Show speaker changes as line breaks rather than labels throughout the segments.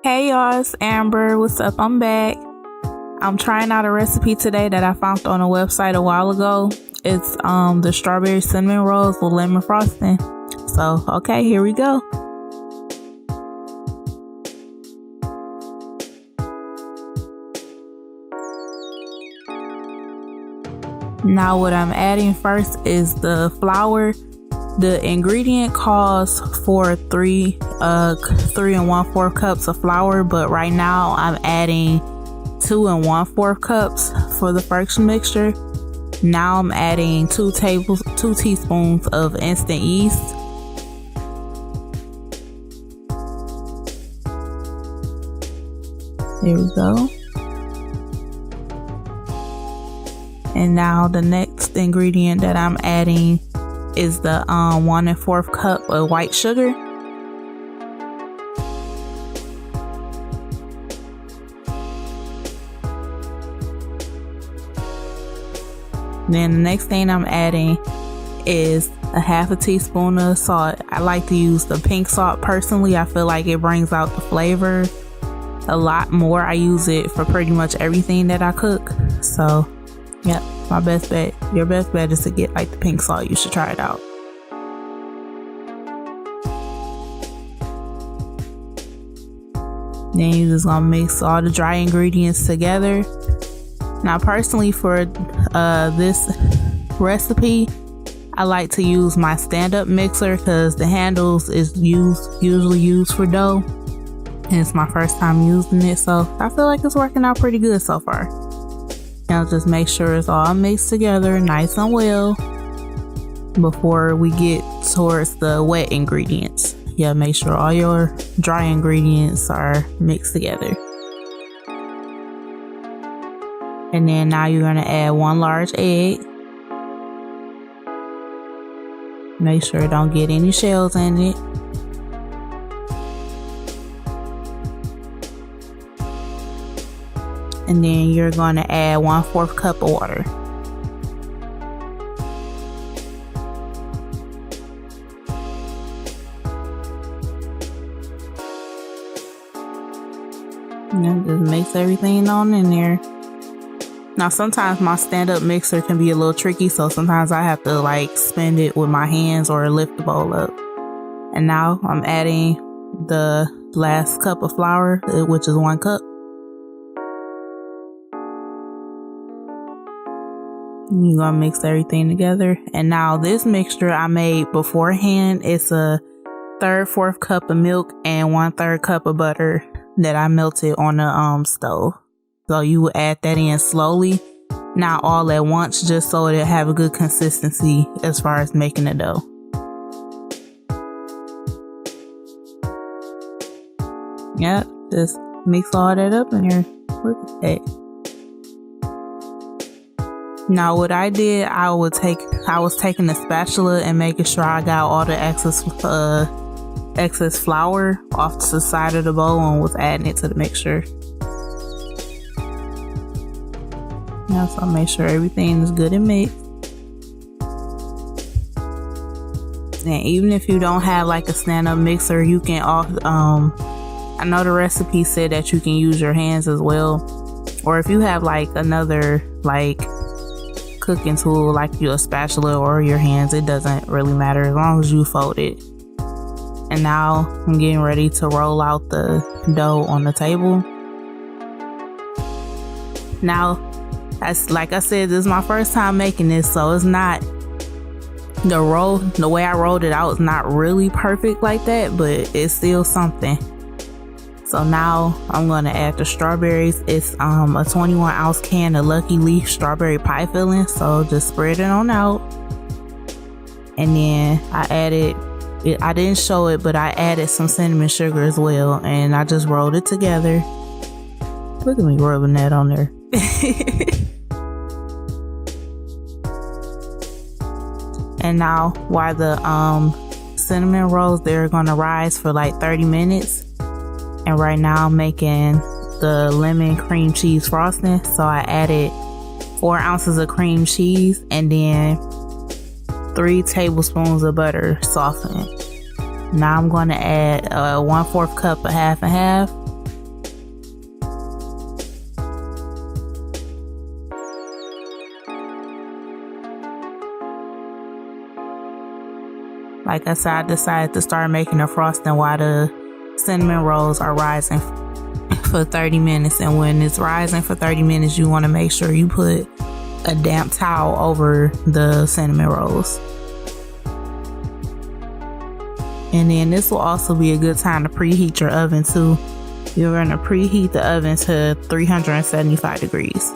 Hey y'all, it's Amber. What's up? I'm back. I'm trying out a recipe today that I found on a website a while ago. It's the strawberry cinnamon rolls with lemon frosting. So, okay, here we go. Now what I'm adding first is the flour. The ingredient calls for 3 1/4 cups of flour, but right now I'm adding 2 1/4 cups for the first mixture. Now I'm adding 2 teaspoons of instant yeast. There we go. And now the next ingredient that I'm adding is the 1 1/4 cup of white sugar. Then the next thing I'm adding is a 1/2 teaspoon of salt. I like to use the pink salt personally. I feel like it brings out the flavor a lot more. I use it for pretty much everything that I cook. So yep, my best bet. Your best bet is to get like the pink salt. You should try it out. Then you're just gonna mix all the dry ingredients together. Now personally for this recipe, I like to use my stand-up mixer because the handles is usually used for dough. And it's my first time using it, so I feel like it's working out pretty good so far. Now just make sure it's all mixed together nice and well before we get towards the wet ingredients. Yeah, make sure all your dry ingredients are mixed together. And then now you're gonna add 1 large egg. Make sure it don't get any shells in it. And then you're gonna add 1/4 cup of water. And then just mix everything on in there. Now sometimes my stand-up mixer can be a little tricky, so sometimes I have to like spin it with my hands or lift the bowl up. And now I'm adding the last cup of flour, which is 1 cup. You're gonna mix everything together. And now this mixture I made beforehand, it's a 1/3 cup of milk and 1/3 cup of butter that I melted on the stove. So you will add that in slowly, not all at once, just so it'll have a good consistency as far as making the dough. Yep, just mix all that up in here. Look at that. Now what I did, I was taking the spatula and making sure I got all the excess flour off to the side of the bowl and was adding it to the mixture. Now so make sure everything is good and mixed. And even if you don't have like a stand-up mixer, you can I know the recipe said that you can use your hands as well, or if you have like another like cooking tool like your spatula or your hands, it doesn't really matter as long as you fold it. And now I'm getting ready to roll out the dough on the table. Now, as like I said, this is my first time making this, so it's not the way I rolled it out is not really perfect like that, but it's still something. So now I'm gonna add the strawberries. It's a 21 ounce can of Lucky Leaf strawberry pie filling, so just spread it on out. And then I didn't show it, but I added some cinnamon sugar as well, and I just rolled it together. Look at me rubbing that on there. And now while the cinnamon rolls, they're gonna rise for like 30 minutes. And right now I'm making the lemon cream cheese frosting, so I added 4 ounces of cream cheese and then 3 tablespoons of butter softened. Now I'm going to add 1/4 cup of half and half, Like I said, I decided to start making the frosting while the cinnamon rolls are rising for 30 minutes. And when it's rising for 30 minutes, you want to make sure you put a damp towel over the cinnamon rolls. And then this will also be a good time to preheat your oven too. You're going to preheat the oven to 375 degrees.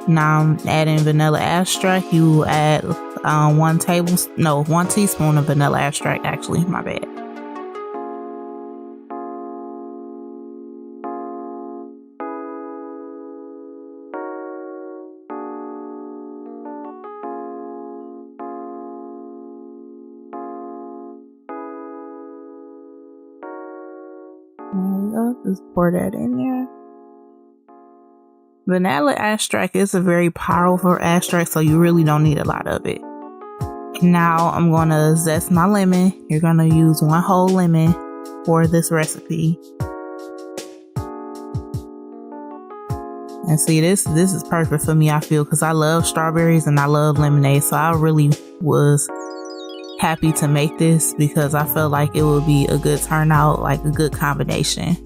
Now I'm adding vanilla extract. You add 1 teaspoon of vanilla extract, actually, my bad. There we go, just pour that in there. Vanilla extract is a very powerful extract, so you really don't need a lot of it. Now I'm going to zest my lemon. You're going to use 1 whole lemon for this recipe. And see, this is perfect for me, I feel, because I love strawberries and I love lemonade. So I really was happy to make this because I felt like it would be a good turnout, like a good combination.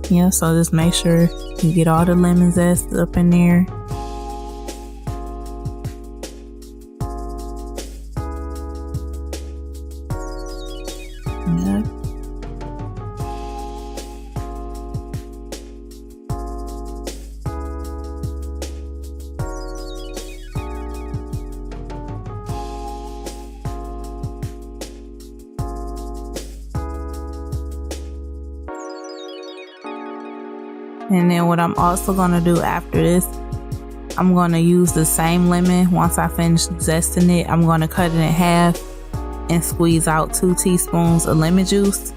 Yeah, so just make sure you get all the lemon zest up in there. Yeah. And then what I'm also going to do after this, I'm going to use the same lemon. Once I finish zesting it, I'm going to cut it in half and squeeze out 2 teaspoons of lemon juice.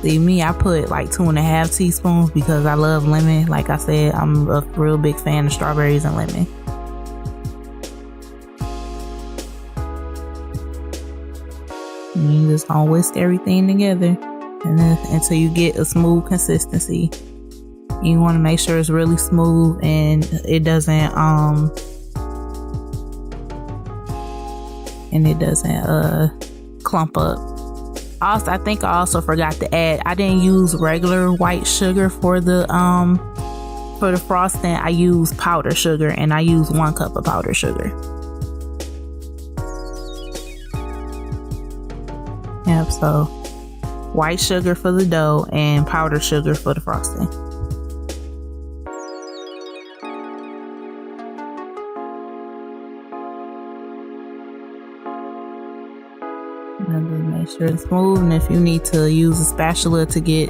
See me, I put like 2.5 teaspoons because I love lemon. Like I said, I'm a real big fan of strawberries and lemon. And you just gonna whisk everything together. And then until you get a smooth consistency. You want to make sure it's really smooth and it doesn't clump up. Also, I think I also forgot to add, I didn't use regular white sugar for the frosting. I used powdered sugar, and I used 1 cup of powdered sugar. Yep, so white sugar for the dough and powdered sugar for the frosting. And just make sure it's smooth, and if you need to use a spatula to get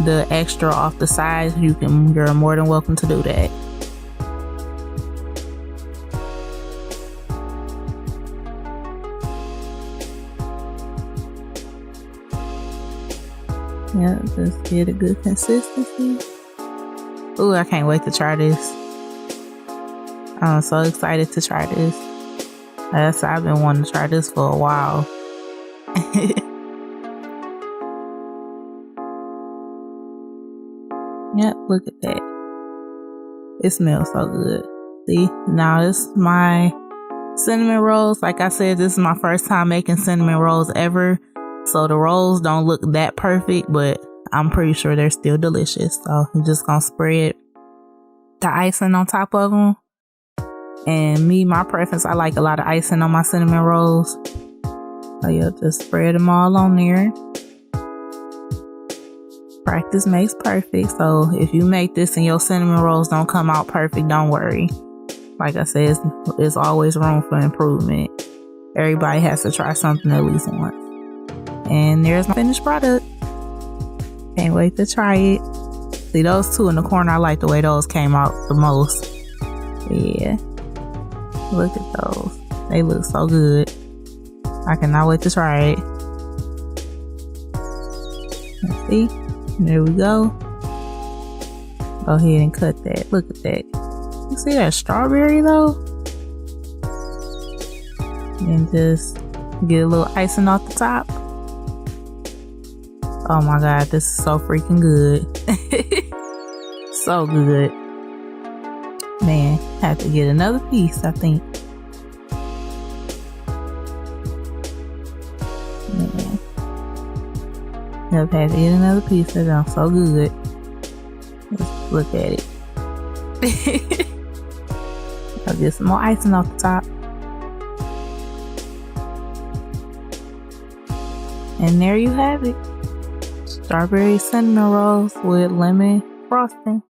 the extra off the sides, you're more than welcome to do that. Yeah, just get a good consistency. Ooh, I can't wait to try this. I'm so excited to try this. I've been wanting to try this for a while. Yep, look at that. It smells so good. See, now this is my cinnamon rolls. Like I said, this is my first time making cinnamon rolls ever. So the rolls don't look that perfect, but I'm pretty sure they're still delicious. So I'm just gonna spread the icing on top of them. And my preference, I like a lot of icing on my cinnamon rolls. So you'll just spread them all on there. Practice makes perfect. So if you make this and your cinnamon rolls don't come out perfect, don't worry. Like I said, there's always room for improvement. Everybody has to try something at least once. And there's my finished product. Can't wait to try it. See, those 2 in the corner, I like the way those came out the most. Yeah. Look at those. They look so good. I cannot wait to try it. Let's see. There we go. Go ahead and cut that. Look at that. You see that strawberry though? And just get a little icing off the top. Oh my god, this is so freaking good. So good. Man, have to get another piece, I think. Man. Yep, had to get another piece. That sounds so good. Let's look at it. I'll get some more icing off the top. And there you have it. Strawberry cinnamon rolls with lemon frosting.